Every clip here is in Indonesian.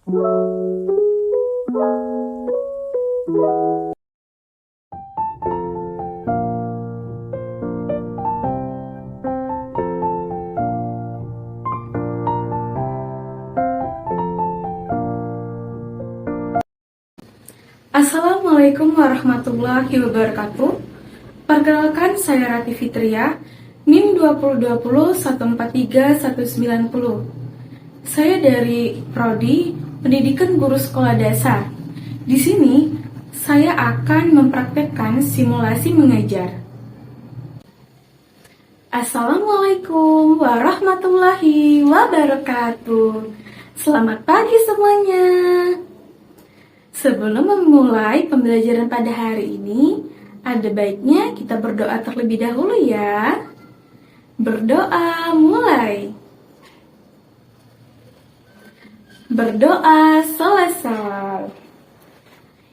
Assalamualaikum warahmatullahi wabarakatuh. Perkenalkan, saya Rati Fitria, NIM 2020143190. Saya dari Prodi Pendidikan Guru Sekolah Dasar. Di sini saya akan mempraktekkan simulasi mengajar. Assalamualaikum warahmatullahi wabarakatuh. Selamat pagi semuanya. Sebelum memulai pembelajaran pada hari ini, ada baiknya kita berdoa terlebih dahulu ya. Berdoa mulai. Berdoa selesai.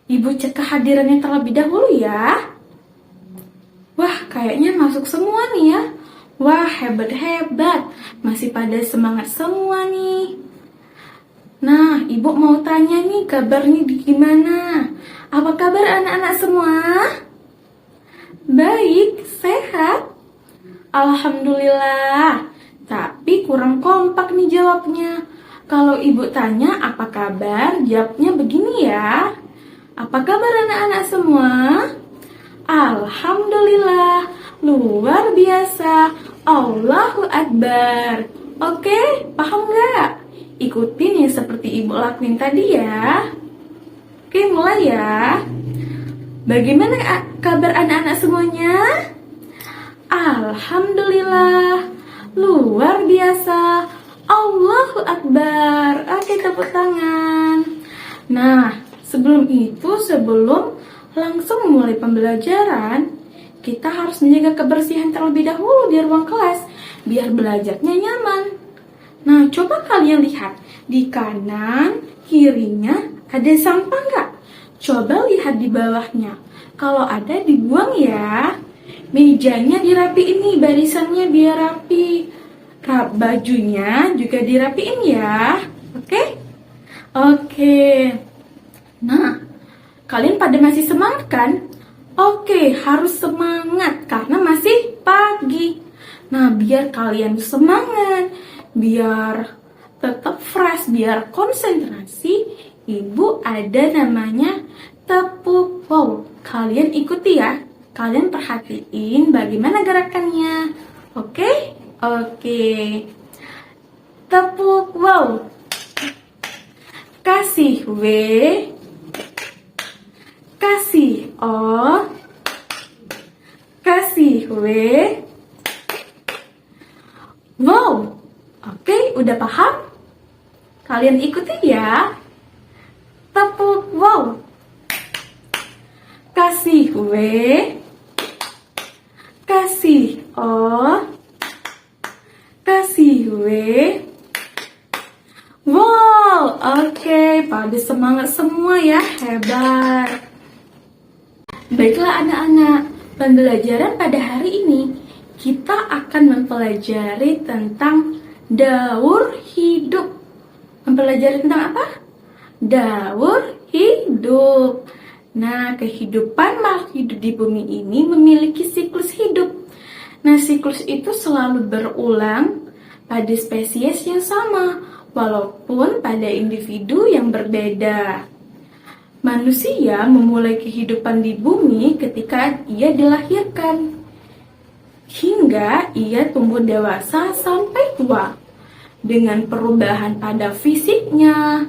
Ibu cek kehadirannya terlebih dahulu ya. Wah, kayaknya masuk semua nih ya. Wah, hebat-hebat. Masih pada semangat semua nih. Nah, ibu mau tanya nih, kabarnya gimana? Apa kabar anak-anak semua? Baik, sehat? Alhamdulillah. Tapi kurang kompak nih jawabnya. Kalau ibu tanya apa kabar, jawabnya begini ya. Apa kabar anak-anak semua? Alhamdulillah, luar biasa. Allahu Akbar. Oke, paham nggak? Ikutin ya seperti ibu lakuin tadi ya. Oke, mulai ya. Bagaimana kabar anak-anak semuanya? Alhamdulillah, luar biasa. Allahu Akbar. Oke, tepuk tangan. Nah, sebelum langsung mulai pembelajaran, kita harus menjaga kebersihan terlebih dahulu di ruang kelas, biar belajarnya nyaman. Nah, coba kalian lihat, di kanan, kirinya ada sampah nggak? Coba lihat di bawahnya. Kalau ada, dibuang ya. Mejanya dirapiin nih, barisannya biar rapi. Bajunya juga dirapiin ya. Oke? Oke. Nah, kalian pada masih semangat kan? Oke, harus semangat karena masih pagi. Nah, biar kalian semangat, biar tetap fresh, biar konsentrasi, ibu ada namanya tepuk wow. Kalian ikuti ya. Kalian perhatiin bagaimana gerakannya. Oke? Oke. Tepuk wow. Kasih W. Kasih O. Kasih W. Wow. Oke, udah paham? Kalian ikuti ya. Tepuk wow. Kasih W. Kasih O. Kasih W. Wow, oke, pada semangat semua ya, hebat. Baiklah anak-anak, pembelajaran pada hari ini kita akan mempelajari tentang daur hidup. Mempelajari tentang apa? Daur hidup. Nah, kehidupan makhluk hidup di bumi ini memiliki siklus hidup. Nah, siklus itu selalu berulang pada spesies yang sama, walaupun pada individu yang berbeda. Manusia memulai kehidupan di bumi ketika ia dilahirkan, hingga ia tumbuh dewasa sampai tua, dengan perubahan pada fisiknya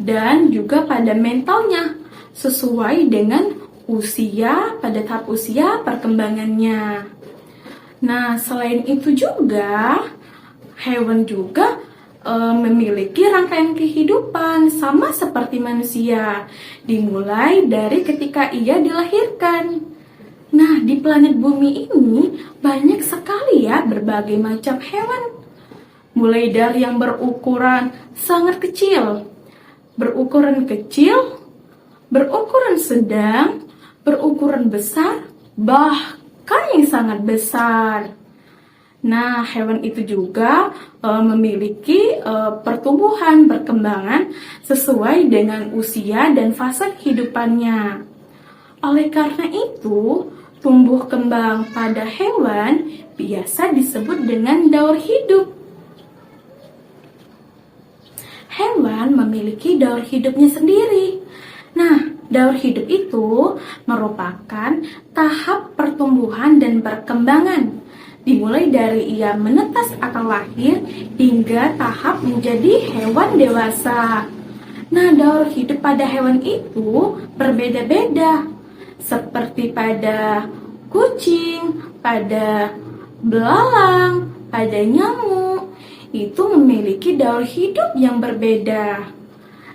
dan juga pada mentalnya, sesuai dengan usia pada tahap usia perkembangannya. Nah, selain itu juga, hewan juga memiliki rangkaian kehidupan sama seperti manusia, dimulai dari ketika ia dilahirkan. Nah, di planet bumi ini banyak sekali ya berbagai macam hewan. Mulai dari yang berukuran sangat kecil, berukuran sedang, berukuran besar, bahkan yang sangat besar. Nah, hewan itu juga memiliki pertumbuhan, perkembangan sesuai dengan usia dan fase kehidupannya. Oleh karena itu, tumbuh kembang pada hewan biasa disebut dengan daur hidup. Hewan memiliki daur hidupnya sendiri. Nah, daur hidup itu merupakan tahap pertumbuhan dan perkembangan, dimulai dari ia menetas atau lahir hingga tahap menjadi hewan dewasa. Nah, daur hidup pada hewan itu berbeda-beda, seperti pada kucing, pada belalang, pada nyamuk, itu memiliki daur hidup yang berbeda.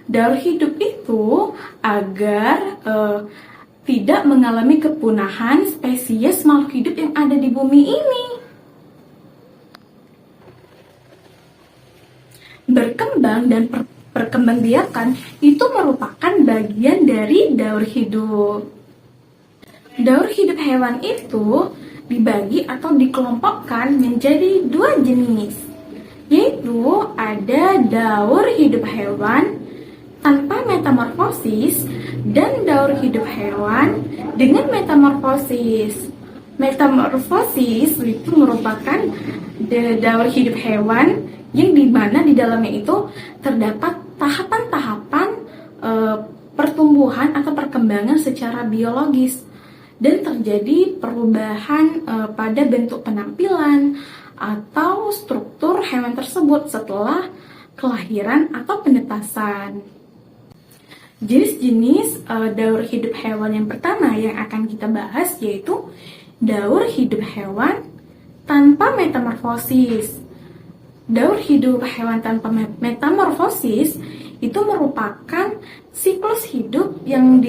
Daur hidup itu agar tidak mengalami kepunahan spesies makhluk hidup yang ada di bumi ini. Berkembang dan perkembangbiakan itu merupakan bagian dari daur hidup. Daur hidup hewan itu dibagi atau dikelompokkan menjadi dua jenis, yaitu ada daur hidup hewan tanpa metamorfosis dan daur hidup hewan dengan metamorfosis. Metamorfosis itu merupakan daur hidup hewan yang dimana di dalamnya itu terdapat tahapan-tahapan pertumbuhan atau perkembangan secara biologis dan terjadi perubahan pada bentuk penampilan atau struktur hewan tersebut setelah kelahiran atau penetasan. Jenis-jenis daur hidup hewan yang pertama yang akan kita bahas yaitu daur hidup hewan tanpa metamorfosis. Daur hidup hewan tanpa metamorfosis itu merupakan siklus hidup yang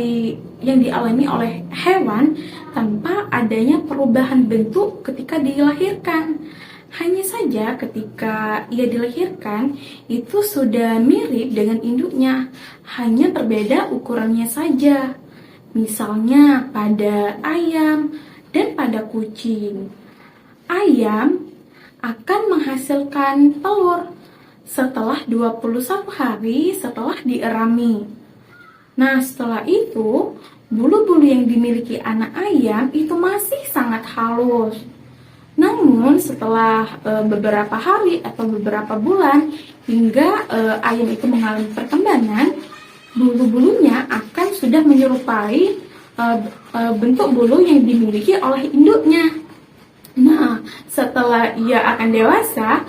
dialami oleh hewan tanpa adanya perubahan bentuk ketika dilahirkan. Hanya saja ketika ia dilahirkan itu sudah mirip dengan induknya, hanya berbeda ukurannya saja. Misalnya pada ayam dan pada kucing. Ayam akan menghasilkan telur setelah 21 hari setelah dierami. Nah, setelah itu, bulu-bulu yang dimiliki anak ayam itu masih sangat halus. Namun setelah beberapa hari atau beberapa bulan hingga ayam itu mengalami perkembangan, bulu-bulunya akan sudah menyerupai bentuk bulu yang dimiliki oleh induknya. Nah, setelah ia akan dewasa,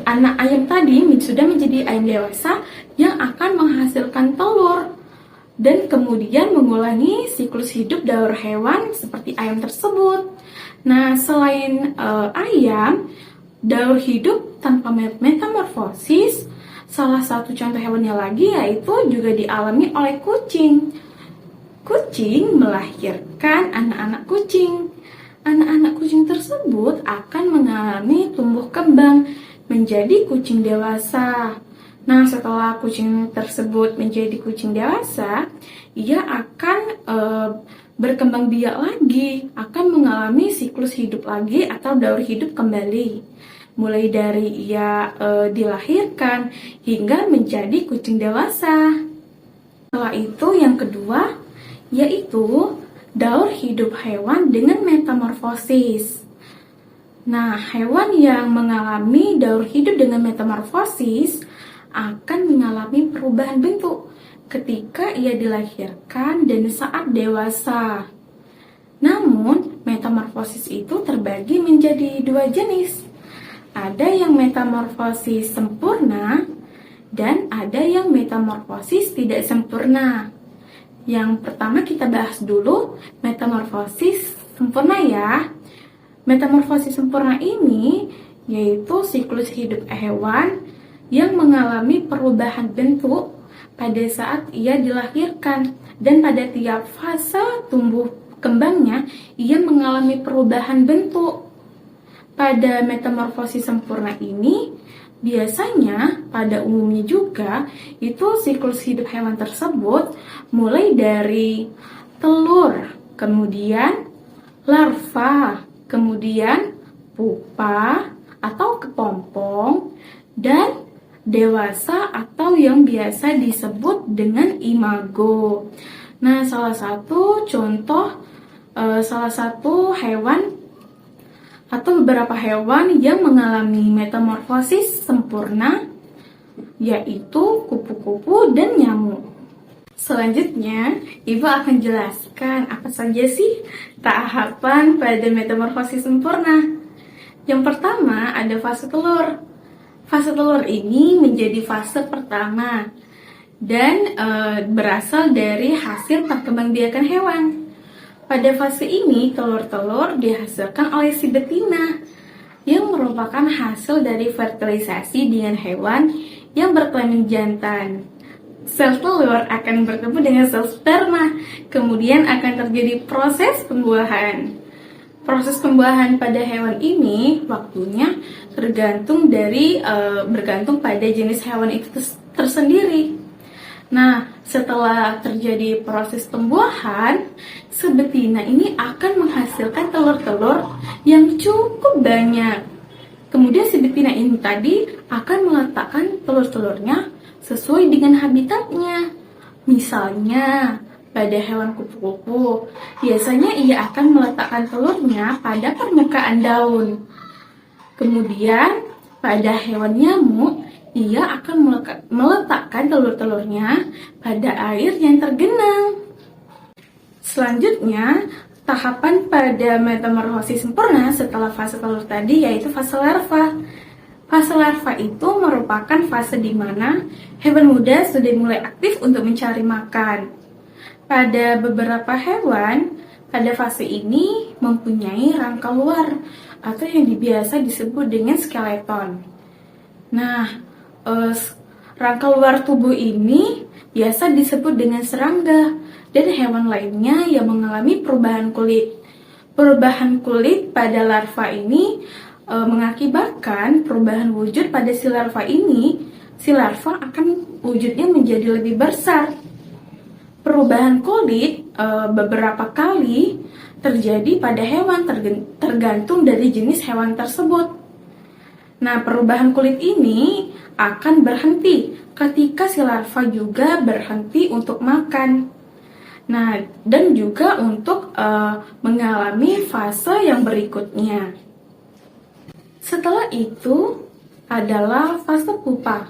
anak ayam tadi sudah menjadi ayam dewasa yang akan menghasilkan telur dan kemudian mengulangi siklus hidup daur hewan seperti ayam tersebut. Nah, selain ayam, daur hidup tanpa metamorfosis, salah satu contoh hewannya lagi yaitu juga dialami oleh kucing. Kucing melahirkan anak-anak kucing. Anak-anak kucing tersebut akan mengalami tumbuh kembang menjadi kucing dewasa. Nah, setelah kucing tersebut menjadi kucing dewasa, ia akan berkembang biak lagi, akan mengalami siklus hidup lagi atau daur hidup kembali. Mulai dari ia dilahirkan hingga menjadi kucing dewasa. Setelah itu yang kedua, yaitu daur hidup hewan dengan metamorfosis. Nah, hewan yang mengalami daur hidup dengan metamorfosis akan mengalami perubahan bentuk ketika ia dilahirkan dan saat dewasa. Namun, metamorfosis itu terbagi menjadi dua jenis. Ada yang metamorfosis sempurna dan ada yang metamorfosis tidak sempurna. Yang pertama kita bahas dulu metamorfosis sempurna ya. Metamorfosis sempurna ini yaitu siklus hidup hewan yang mengalami perubahan bentuk pada saat ia dilahirkan dan pada tiap fase tumbuh kembangnya ia mengalami perubahan bentuk. Pada metamorfosis sempurna ini biasanya pada umumnya juga itu siklus hidup hewan tersebut mulai dari telur, kemudian larva, kemudian pupa atau kepompong, dan dewasa atau yang biasa disebut dengan imago. Nah, salah satu hewan atau beberapa hewan yang mengalami metamorfosis sempurna yaitu kupu-kupu dan nyamuk. Selanjutnya, Ibu akan jelaskan apa saja sih tahapan pada metamorfosis sempurna. Yang pertama ada fase telur. Fase telur ini menjadi fase pertama dan berasal dari hasil perkembangbiakan hewan. Pada fase ini, telur-telur dihasilkan oleh si betina yang merupakan hasil dari fertilisasi dengan hewan yang berkelamin jantan. Sel telur akan bertemu dengan sel sperma, kemudian akan terjadi proses pembuahan. Proses pembuahan pada hewan ini waktunya bergantung pada jenis hewan itu tersendiri. Nah, setelah terjadi proses pembuahan, si betina ini akan menghasilkan telur-telur yang cukup banyak. Kemudian si betina ini tadi akan meletakkan telur-telurnya sesuai dengan habitatnya. Misalnya, pada hewan kupu-kupu, biasanya ia akan meletakkan telurnya pada permukaan daun. Kemudian, pada hewan nyamuk, ia akan meletakkan telur-telurnya pada air yang tergenang. Selanjutnya, tahapan pada metamorfosis sempurna setelah fase telur tadi yaitu fase larva. Fase larva itu merupakan fase di mana hewan muda sudah mulai aktif untuk mencari makan. Pada beberapa hewan, pada fase ini mempunyai rangka luar atau yang biasa disebut dengan skeleton. Nah, rangka luar tubuh ini biasa disebut dengan serangga dan hewan lainnya yang mengalami perubahan kulit. Perubahan kulit pada larva ini mengakibatkan perubahan wujud pada si larva ini. Si larva akan wujudnya menjadi lebih besar. Perubahan kulit beberapa kali terjadi pada hewan tergantung dari jenis hewan tersebut. Nah, perubahan kulit ini akan berhenti ketika si larva juga berhenti untuk makan. Nah, dan juga untuk mengalami fase yang berikutnya. Setelah itu adalah fase pupa.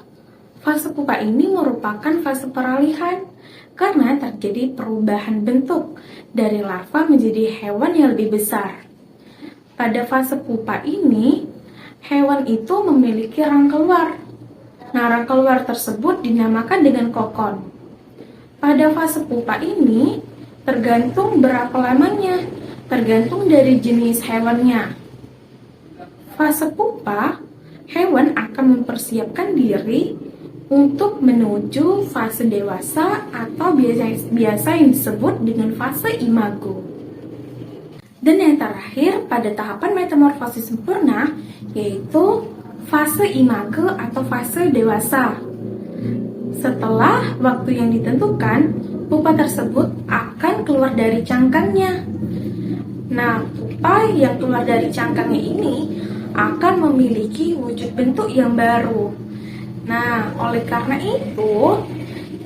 Fase pupa ini merupakan fase peralihan karena terjadi perubahan bentuk dari larva menjadi hewan yang lebih besar. Pada fase pupa ini, hewan itu memiliki rangka luar. Nah, rangka luar tersebut dinamakan dengan kokon. Pada fase pupa ini, tergantung berapa lamanya, tergantung dari jenis hewannya. Fase pupa, hewan akan mempersiapkan diri untuk menuju fase dewasa atau biasa yang disebut dengan fase imago. Dan yang terakhir pada tahapan metamorfosis sempurna yaitu fase imago atau fase dewasa. Setelah waktu yang ditentukan, pupa tersebut akan keluar dari cangkangnya. Nah, pupa yang keluar dari cangkangnya ini akan memiliki wujud bentuk yang baru. Nah, oleh karena itu,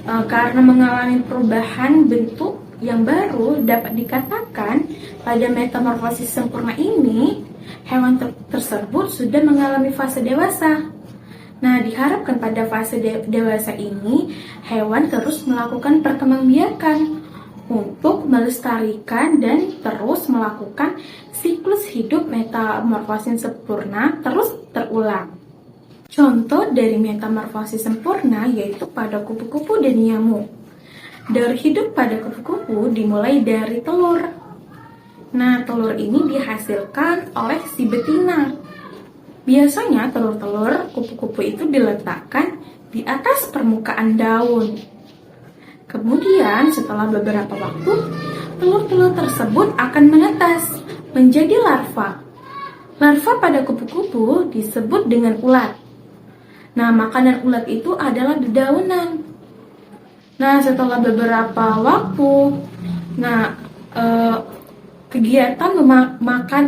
karena mengalami perubahan bentuk yang baru, dapat dikatakan pada metamorfosis sempurna ini, hewan tersebut sudah mengalami fase dewasa. Nah, diharapkan pada fase dewasa ini, hewan terus melakukan perkembangbiakan untuk melestarikan dan terus melakukan siklus hidup metamorfosis sempurna terus terulang. Contoh dari metamorfosis sempurna yaitu pada kupu-kupu dan nyamuk. Daur hidup pada kupu-kupu dimulai dari telur. Nah, telur ini dihasilkan oleh si betina. Biasanya telur-telur kupu-kupu itu diletakkan di atas permukaan daun. Kemudian setelah beberapa waktu, telur-telur tersebut akan menetas menjadi larva. Larva pada kupu-kupu disebut dengan ulat. Nah, makanan ulat itu adalah dedaunan. Nah, setelah beberapa waktu, kegiatan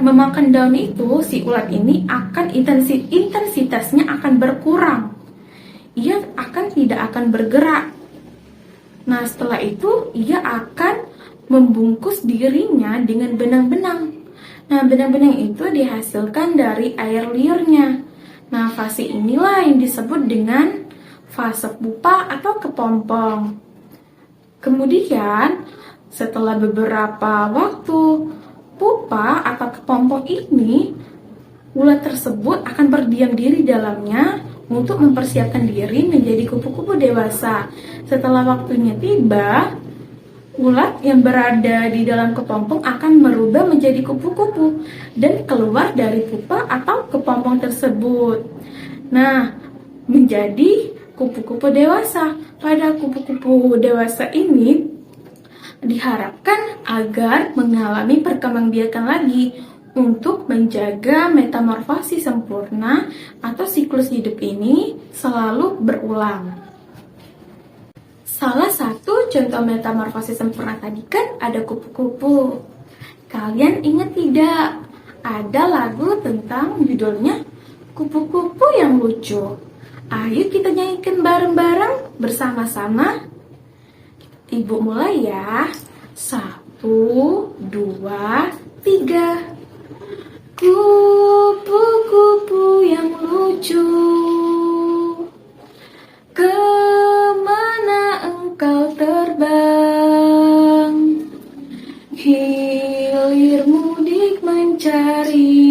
memakan daun itu, si ulat ini akan intensitasnya akan berkurang. Ia tidak akan bergerak. Nah, setelah itu ia akan membungkus dirinya dengan benang-benang. Nah, benang-benang itu dihasilkan dari air liurnya. Nah, fase inilah yang disebut dengan fase pupa atau kepompong. Kemudian, setelah beberapa waktu, pupa atau kepompong ini, ulat tersebut akan berdiam diri dalamnya untuk mempersiapkan diri menjadi kupu-kupu dewasa. Setelah waktunya tiba, ulat yang berada di dalam kepompong akan berubah menjadi kupu-kupu dan keluar dari pupa atau kepompong tersebut. Nah, menjadi kupu-kupu dewasa. Pada kupu-kupu dewasa ini diharapkan agar mengalami perkembangbiakan lagi untuk menjaga metamorfosis sempurna atau siklus hidup ini selalu berulang. Salah satu contoh metamorfosis sempurna tadi kan ada kupu-kupu. Kalian ingat tidak? Ada lagu tentang judulnya Kupu-kupu yang Lucu. Ayo kita nyanyikan bareng-bareng bersama-sama. Ibu mulai ya. 1, 2, 3. Kupu-kupu yang lucu, kemana engkau terbang? Hilir mudik mencari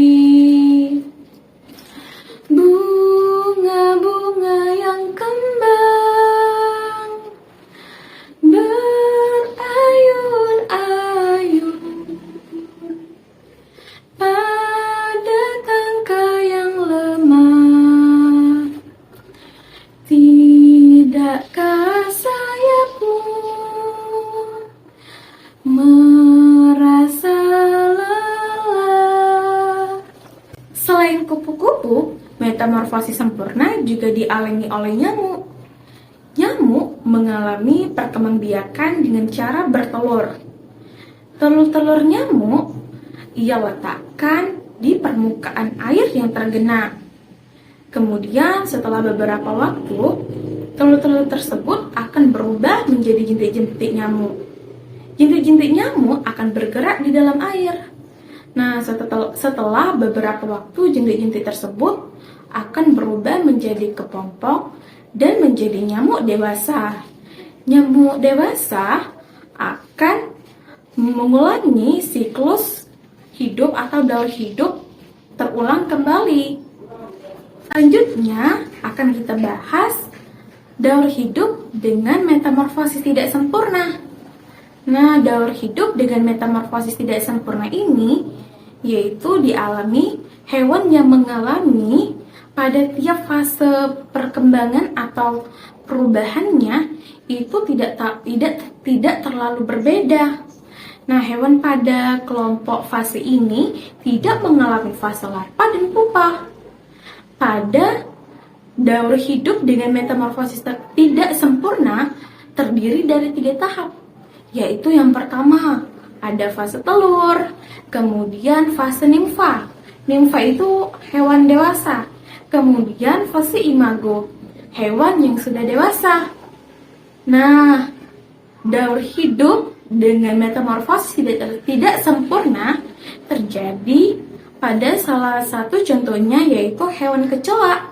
bunga-bunga yang kembang, berayun-ayun pada tangka yang lemah. Tidakkah sayapmu merasa lelah? Selain kupu-kupu, metamorfosis sempurna juga dialami oleh nyamuk. Nyamuk mengalami perkembangbiakan dengan cara bertelur. Telur-telur nyamuk ia letakkan di permukaan air yang tergenang. Kemudian setelah beberapa waktu, telur-telur tersebut akan berubah menjadi jentik-jentik nyamuk. Jentik-jentik nyamuk akan bergerak di dalam air. Nah, setelah beberapa waktu, jentik-jentik tersebut akan berubah menjadi kepompong dan menjadi nyamuk dewasa. Nyamuk dewasa akan mengulangi siklus hidup atau daur hidup terulang kembali. Selanjutnya akan kita bahas daur hidup dengan metamorfosis tidak sempurna. Nah, daur hidup dengan metamorfosis tidak sempurna ini yaitu dialami hewan yang mengalami pada tiap fase perkembangan atau perubahannya itu tidak terlalu berbeda. Nah, hewan pada kelompok fase ini tidak mengalami fase larva dan pupa. Pada daur hidup dengan metamorfosis tidak sempurna terdiri dari 3 tahap, yaitu yang pertama ada fase telur, kemudian fase nimfa. Nimfa itu hewan dewasa. Kemudian fase imago, hewan yang sudah dewasa. Nah, daur hidup dengan metamorfosis tidak sempurna terjadi pada salah satu contohnya yaitu hewan kecoa.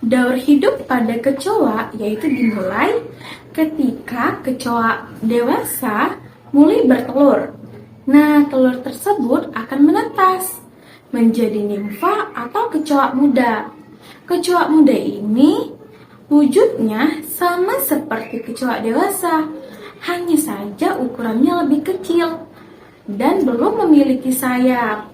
Daur hidup pada kecoa yaitu dimulai ketika kecoa dewasa mulai bertelur. Nah, telur tersebut akan menetas menjadi nimfa atau kecoa muda. Kecoa muda ini wujudnya sama seperti kecoa dewasa, hanya saja ukurannya lebih kecil dan belum memiliki sayap.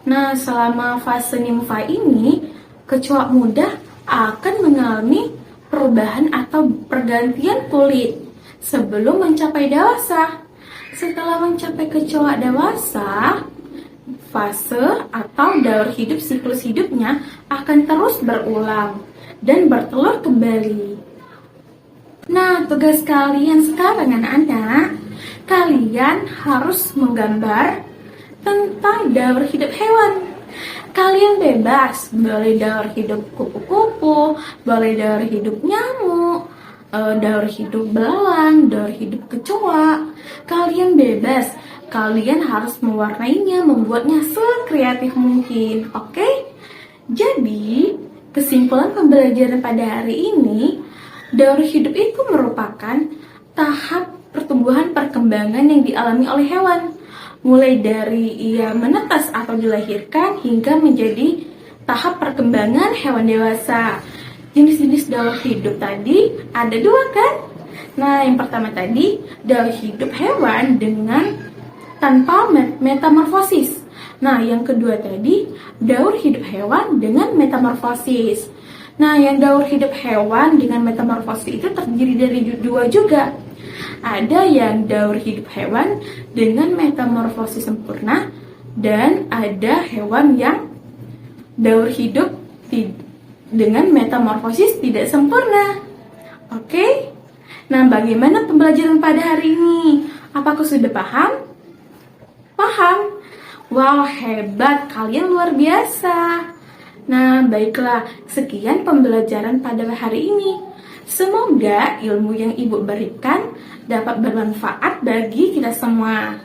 Nah, selama fase nimfa ini, kecoa muda akan mengalami perubahan atau pergantian kulit sebelum mencapai dewasa. Setelah mencapai kecoa dewasa, fase atau daur hidup siklus hidupnya akan terus berulang dan bertelur kembali. Nah, tugas kalian sekarang anak-anak, kalian harus menggambar tentang daur hidup hewan. Kalian bebas, boleh daur hidup kupu-kupu, boleh daur hidup nyamuk, daur hidup belalang, daur hidup kecoa. Kalian bebas, kalian harus mewarnainya, membuatnya sekreatif mungkin, oke? Jadi, kesimpulan pembelajaran pada hari ini, daur hidup itu merupakan tahap pertumbuhan perkembangan yang dialami oleh hewan, mulai dari ia menetas atau dilahirkan hingga menjadi tahap perkembangan hewan dewasa. Jenis-jenis daur hidup tadi ada 2 kan? Nah, yang pertama tadi daur hidup hewan dengan tanpa metamorfosis. Nah, yang kedua tadi daur hidup hewan dengan metamorfosis. Nah, yang daur hidup hewan dengan metamorfosis itu terdiri dari 2 juga. Ada yang daur hidup hewan dengan metamorfosis sempurna dan ada hewan yang daur hidup dengan metamorfosis tidak sempurna. Oke? Nah, bagaimana pembelajaran pada hari ini? Apakah sudah paham? Paham? Wow, hebat, kalian luar biasa. Nah, baiklah, sekian pembelajaran pada hari ini. Semoga ilmu yang Ibu berikan dapat bermanfaat bagi kita semua.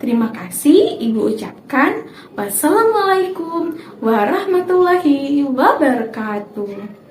Terima kasih Ibu ucapkan. Wassalamualaikum warahmatullahi wabarakatuh.